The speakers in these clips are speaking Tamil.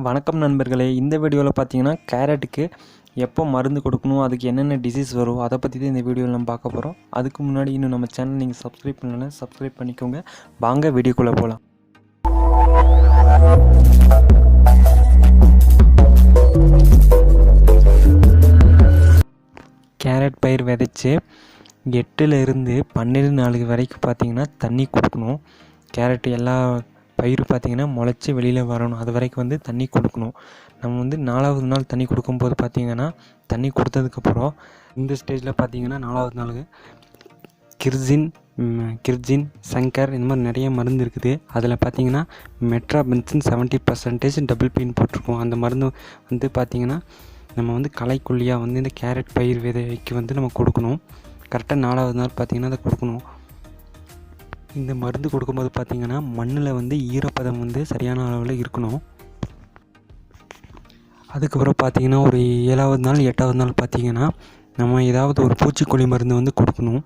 வணக்கம் நண்பர்களே, இந்த வீடியோவில் பார்த்தீங்கன்னா கேரட்டுக்கு எப்போ மருந்து கொடுக்கணும், அதுக்கு என்னென்ன டிசீஸ் வரும் அதை பற்றி தான் இந்த வீடியோவில் நம்ம பார்க்க போகிறோம். அதுக்கு முன்னாடி இன்னும் நம்ம சேனல் நீங்கள் சப்ஸ்கிரைப் பண்ணலன்னா சப்ஸ்கிரைப் பண்ணிக்கோங்க. வாங்க வீடியோக்குள்ளே போகலாம். கேரட் பயிர் விதைச்சி 8லேருந்து 12 நாள் வரைக்கும் பார்த்தீங்கன்னா தண்ணி கொடுக்கணும். கேரட் எல்லா பயிர் பார்த்திங்கன்னா முளைச்சி வெளியில் வரணும், அது வரைக்கும் தண்ணி கொடுக்கணும். நம்ம 4வது நாள் தண்ணி கொடுக்கும்போது பார்த்திங்கன்னா தண்ணி கொடுத்ததுக்கப்புறம் இந்த ஸ்டேஜில் பார்த்திங்கன்னா 4வது நாளுக்கு கிர்ஜின் செங்கர் இந்த மாதிரி நிறைய மருந்து இருக்குது. அதில் பார்த்திங்கன்னா மெட்ராபென்சின் 70% டபுள் பீன் போட்டிருக்கோம். அந்த மருந்து பார்த்திங்கன்னா நம்ம களைக்கொல்லியாக இந்த கேரட் பயிர் விதைக்கு நம்ம கொடுக்கணும். கரெக்டாக 4வது நாள் பார்த்திங்கன்னா அதை கொடுக்கணும். இந்த மருந்து கொடுக்கும்போது பார்த்திங்கன்னா மண்ணில் ஈரப்பதம் சரியான அளவில் இருக்கணும். அதுக்கப்புறம் பார்த்திங்கன்னா ஒரு 7வது நாள் 8வது நாள் பார்த்திங்கன்னா நம்ம ஏதாவது ஒரு பூச்சிக்கொல்லி மருந்து கொடுக்கணும்.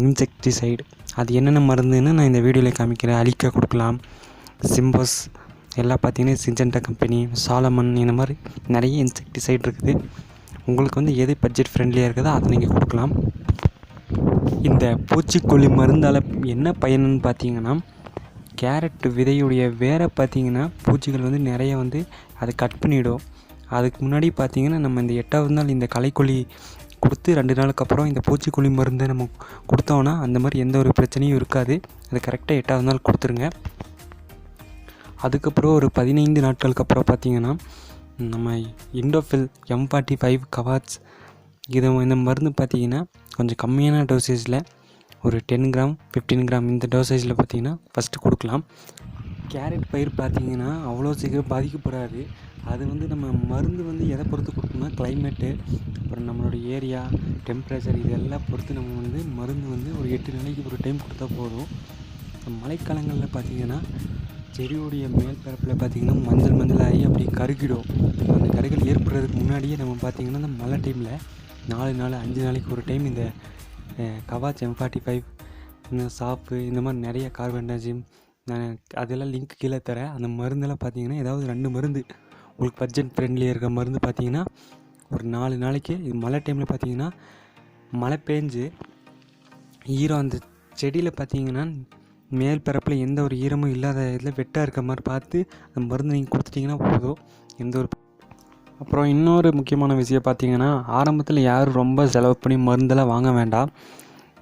இன்செக்டிசைடு அது என்னென்ன மருந்துன்னு நான் இந்த வீடியோவில் காமிக்கிறேன். அலிக்கா கொடுக்கலாம், சிம்பஸ் எல்லாம் பார்த்திங்கன்னா சிஞ்சண்டா கம்பெனி, சாலமன், இந்த மாதிரி நிறைய இன்செக்டிசைடு இருக்குது. உங்களுக்கு எது பட்ஜெட் ஃப்ரெண்ட்லியாக இருக்குதோ அதை நீங்கள் கொடுக்கலாம். இந்த பூச்சிக்கொல்லி மருந்தால் என்ன பயனுன்னு பார்த்தீங்கன்னா, கேரட் விதையுடைய வேரை பார்த்திங்கன்னா பூச்சிகள் நிறைய அதை கட் பண்ணிவிடும். அதுக்கு முன்னாடி பார்த்திங்கன்னா நம்ம இந்த 8வது நாள் இந்த களைக்கொல்லி கொடுத்து 2 நாளுக்கு அப்புறம் இந்த பூச்சிக்கொல்லி மருந்தை நம்ம கொடுத்தோன்னா அந்த மாதிரி எந்த ஒரு பிரச்சனையும் இருக்காது. அது கரெக்டாக 8வது நாள் கொடுத்துருங்க. அதுக்கப்புறம் ஒரு 15 நாட்களுக்கு அப்புறம் பார்த்திங்கன்னா நம்ம இண்டோஃபில் M45 கவாட்ஸ் இந்த மருந்து பார்த்திங்கன்னா கொஞ்சம் கம்மியான டோசேஜில் ஒரு 10 கிராம் 15 கிராம் இந்த டோசேஜில் பார்த்திங்கன்னா ஃபஸ்ட்டு கொடுக்கலாம். கேரட் பயிர் பார்த்திங்கன்னா அவ்வளோ சீக்கிரம் பாதிக்கப்படாது. அது நம்ம மருந்து எதை பொறுத்து கொடுக்கணும்னா கிளைமேட்டு, அப்புறம் நம்மளோட ஏரியா டெம்பரேச்சர் இதெல்லாம் பொறுத்து நம்ம மருந்து ஒரு 8 நாளைக்கு ஒரு டைம் கொடுத்தா போதும். மழைக்காலங்களில் பார்த்திங்கன்னா செடியுடைய மேல் பரப்பில் பார்த்திங்கன்னா மஞ்சள் ஆகி அப்படி கருகிடும். அந்த கருகள் ஏற்படுறதுக்கு முன்னாடியே நம்ம பார்த்திங்கன்னா இந்த மழை டைமில் 4 நாள் 5 நாளைக்கு ஒரு டைம் இந்த கவாச் M45 இந்த சாப்பு இந்த மாதிரி நிறைய கார்பன்டாஜிம் அதெல்லாம் லிங்க் கீழே தரேன். அந்த மருந்தெல்லாம் பார்த்திங்கன்னா ஏதாவது 2 மருந்து உங்களுக்கு பட்ஜெட் ஃப்ரெண்ட்லியாக இருக்கிற மருந்து பார்த்திங்கன்னா ஒரு 4 நாளைக்கு. இது மழை டைமில் பார்த்திங்கன்னா மழை பெஞ்சு ஈரம் அந்த செடியில் பார்த்திங்கன்னா மேல் பரப்பில் எந்த ஒரு ஈரமும் இல்லாத இதில் வெட்டாக இருக்க மாதிரி பார்த்து அந்த மருந்து நீங்கள் கொடுத்துட்டிங்கன்னா போதும். எந்த ஒரு அப்புறம் இன்னொரு முக்கியமான விஷயம் பார்த்திங்கன்னா, ஆரம்பத்தில் யாரும் ரொம்ப செலவு பண்ணி மருந்தெல்லாம் வாங்க வேண்டாம்.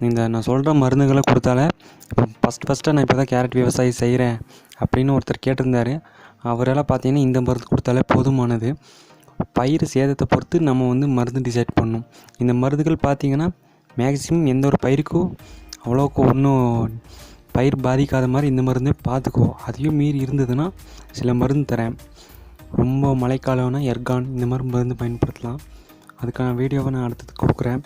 இந்த நான் சொல்கிற மருந்துகளை கொடுத்தாலே இப்போ ஃபஸ்ட்டாக நான் இப்போ தான் கேரட் விவசாயம் செய்கிறேன் அப்படின்னு ஒருத்தர் கேட்டிருந்தார். அவரெல்லாம் பார்த்திங்கன்னா இந்த மருந்து கொடுத்தாலே போதுமானது. பயிர் சேதத்தை பொறுத்து நம்ம மருந்து டிசைட் பண்ணணும். இந்த மருந்துகள் பார்த்திங்கன்னா மேக்ஸிமம் எந்த ஒரு பயிருக்கும் அவ்வளோக்கு ஒன்றும் பயிர் பாதிக்காத மாதிரி இந்த மருந்தே பார்த்துக்கோ. அதையும் மீறி இருந்ததுன்னா சில மருந்து தரேன். ரொம்ப மழைக்காலம்னா எர்கான் இந்த மாதிரி மருந்து பயன்படுத்தலாம். அதுக்கான வீடியோவை நான் அடுத்தது கொடுக்குறேன்.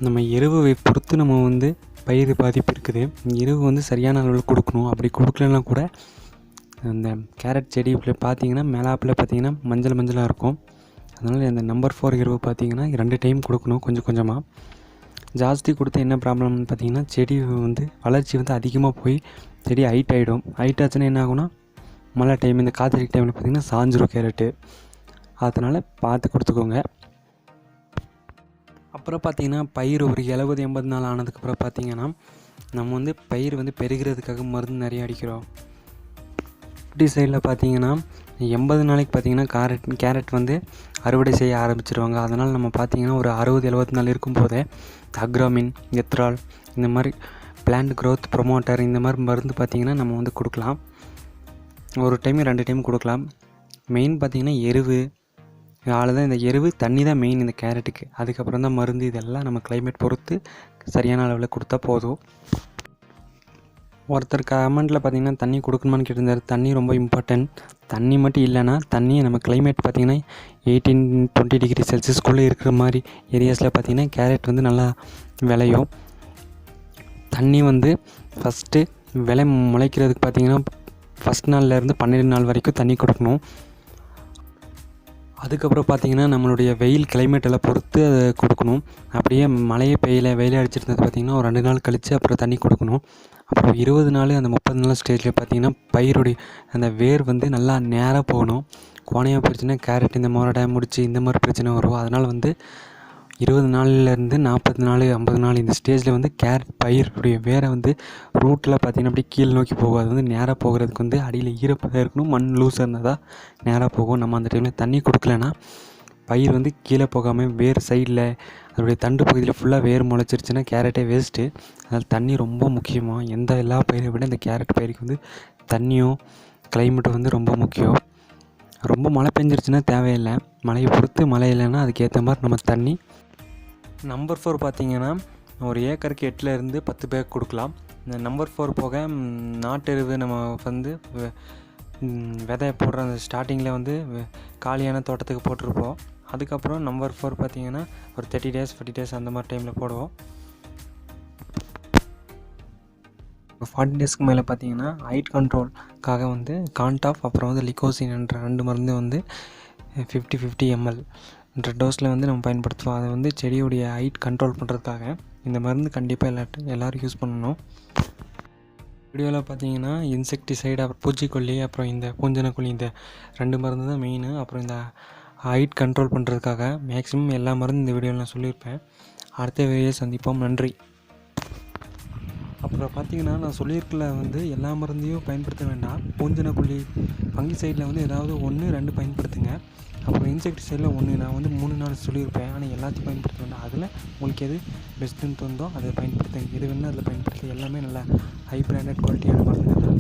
நம்ம எருவை பொறுத்து நம்ம பயிர் பாதிப்பு இருக்குது. எருவு சரியான அளவில் கொடுக்கணும். அப்படி கொடுக்கலன்னா கூட அந்த கேரட் செடியில் பார்த்திங்கன்னா மேலாப்பில் பார்த்திங்கன்னா மஞ்சளாக இருக்கும். அதனால் இந்த நம்பர் 4 எருவு பார்த்திங்கன்னா 2 டைம் கொடுக்கணும். கொஞ்சம் கொஞ்சமாக ஜாஸ்தி கொடுத்தா என்ன ப்ராப்ளம்னு பார்த்திங்கன்னா செடி வளர்ச்சி அதிகமாக போய் செடி ஹைட் ஆகிடும். ஹைட் ஆச்சுன்னா என்ன ஆகும்னா மழை டைம் இந்த காத்தடிக்க டைமில் பார்த்திங்கன்னா சாஞ்சிரும் கேரட்டு. அதனால் பார்த்து கொடுத்துக்கோங்க. அப்புறம் பார்த்திங்கன்னா பயிர் ஒரு 70-80 நாள் ஆனதுக்கப்புறம் பார்த்திங்கன்னா நம்ம பயிர் பெருகிறதுக்காக மருந்து நிறைய அடிக்கிறோம். இப்படி சைடில் பார்த்திங்கன்னா 80 நாளைக்கு பார்த்திங்கன்னா கேரட் அறுவடை செய்ய ஆரம்பிச்சிருவாங்க. அதனால் நம்ம பார்த்திங்கன்னா ஒரு 60-70 நாள் இருக்கும்போதே அக்ராமின், எத்ரால் இந்த மாதிரி பிளான்ட் க்ரோத் ப்ரொமோட்டர் இந்த மாதிரி மருந்து பார்த்திங்கன்னா நம்ம கொடுக்கலாம். ஒரு டைம் 2 டைம் கொடுக்கலாம். மெயின் பார்த்திங்கன்னா எருவு தான். இந்த எருவு தண்ணி தான் மெயின் இந்த கேரட்டுக்கு. அதுக்கப்புறம் தான் மருந்து. இதெல்லாம் நம்ம கிளைமேட் பொறுத்து சரியான அளவில் கொடுத்தா போதும். ஒருத்தர் கமெண்ட்டில் பார்த்திங்கன்னா தண்ணி கொடுக்கணுமான்னு கேட்டிருந்தார். தண்ணி ரொம்ப இம்பார்ட்டன்ட். தண்ணி மட்டும் இல்லைன்னா தண்ணியை நம்ம கிளைமேட் பார்த்திங்கன்னா 18-20 டிகிரி செல்சியஸ்குள்ளே இருக்கிற மாதிரி ஏரியாஸில் பார்த்திங்கன்னா கேரட் நல்லா விளையும். தண்ணி ஃபஸ்ட்டு விலை முளைக்கிறதுக்கு பார்த்திங்கன்னா ஃபஸ்ட் நாள்லேருந்து 12 நாள் வரைக்கும் தண்ணி கொடுக்கணும். அதுக்கப்புறம் பார்த்திங்கன்னா நம்மளுடைய வெயில் கிளைமேட்டெல்லாம் பொறுத்து அதை கொடுக்கணும். அப்படியே மழையே பெய்யல வெயில் அடிச்சிருந்தது பார்த்திங்கன்னா ஒரு 2 நாள் கழித்து அப்புறம் தண்ணி கொடுக்கணும். அப்புறம் 20 நாள் அந்த 30 நாள் ஸ்டேஜில் பார்த்திங்கன்னா பயிருடைய அந்த வேர் வந்து நல்லா நேராக போகணும். கோணையாக போயிடுச்சுன்னா கேரட் இந்த மாதிரி டைம் முடிச்சு இந்த மாதிரி பிரச்சனை வரும். அதனால் வந்து 20 நாள்லேருந்து 40 நாள் 50 நாள் இந்த ஸ்டேஜில் வந்து கேரட் பயிருடைய வேரை வந்து ரூட்டில் பார்த்திங்கன்னா அப்படியே கீழே நோக்கி போகும். அது வந்து நேராக போகிறதுக்கு வந்து அடியில் ஈரப்பதம் இருக்கணும், மண் லூஸாக இருந்தால் தான் நேராக போகும். நம்ம அந்த டைமில் தண்ணி கொடுக்கலன்னா பயிர் வந்து கீழே போகாமல் வேர் சைடில் அதோடைய தண்டு பகுதியில் ஃபுல்லாக வேர் முளைச்சிருச்சுன்னா கேரட்டே வேஸ்ட்டு. அதனால் தண்ணி ரொம்ப முக்கியமாக எல்லா பயிரை விட இந்த கேரட் பயிருக்கு வந்து தண்ணியும் கிளைமேட்டும் வந்து ரொம்ப முக்கியம். ரொம்ப மழை பெஞ்சிருச்சுன்னா தேவையில்லை, மழையை பொறுத்து மழை இல்லைன்னா அதுக்கேற்ற மாதிரி நம்ம தண்ணி. நம்பர் 4 பார்த்திங்கன்னா ஒரு ஏக்கருக்கு 8லேருந்து 10 பேக் கொடுக்கலாம். இந்த நம்பர் 4 போக நாட்டு எருவு நம்ம வந்து விதை போடுற அந்த ஸ்டார்டிங்கில் வந்து காலியான தோட்டத்துக்கு போட்டிருப்போம். அதுக்கப்புறம் நம்பர் 4 பார்த்திங்கன்னா ஒரு 30 days 40 days அந்த மாதிரி டைமில் போடுவோம். 40 daysக்கு மேலே பார்த்திங்கன்னா ஹைட் கண்ட்ரோலுக்காக வந்து கான்டாஃப் அப்புறம் வந்து லிகோசின் என்ற 2 மருந்து வந்து 50 ml என்ற டோஸில் வந்து நம்ம பயன்படுத்துவோம். அதை வந்து செடியுடைய ஹைட் கண்ட்ரோல் பண்ணுறதுக்காக இந்த மருந்து கண்டிப்பாக எல்லோரும் யூஸ் பண்ணணும். வீடியோவில் பார்த்தீங்கன்னா இன்செக்டிசைடு அப்புறம் பூச்சிக்கொல்லி அப்புறம் இந்த பூஞ்சனக்கொல்லி இந்த 2 மருந்து தான் மெயின். அப்புறம் இந்த ஹைட் கண்ட்ரோல் பண்ணுறதுக்காக மேக்ஸிமம் எல்லா மருந்தும் இந்த வீடியோவில் நான் சொல்லியிருப்பேன். அடுத்த வீடியோ சந்திப்போம். நன்றி. அப்புறம் பார்த்திங்கன்னா நான் சொல்லியிருக்கல வந்து எல்லா மருந்தையும் பயன்படுத்த வேண்டாம். பூஞ்சனக்கொல்லி ஃபங்கிசைடில் வந்து ஏதாவது 1 2 பயன்படுத்துங்க. அப்புறம் இன்செக்டிசைடில் 1 நான் வந்து 3 4 சொல்லியிருப்பேன். ஆனால் எல்லாத்தையும் பயன்படுத்த வேண்டாம். அதில் உங்களுக்கு எது பெஸ்ட்டுன்னு தோணுதோ அதை பயன்படுத்துங்க. எது வேணுமோ அதில் பயன்படுத்தி எல்லாமே நல்லா ஹை பிராண்டட் குவாலிட்டியான மருந்து தான்.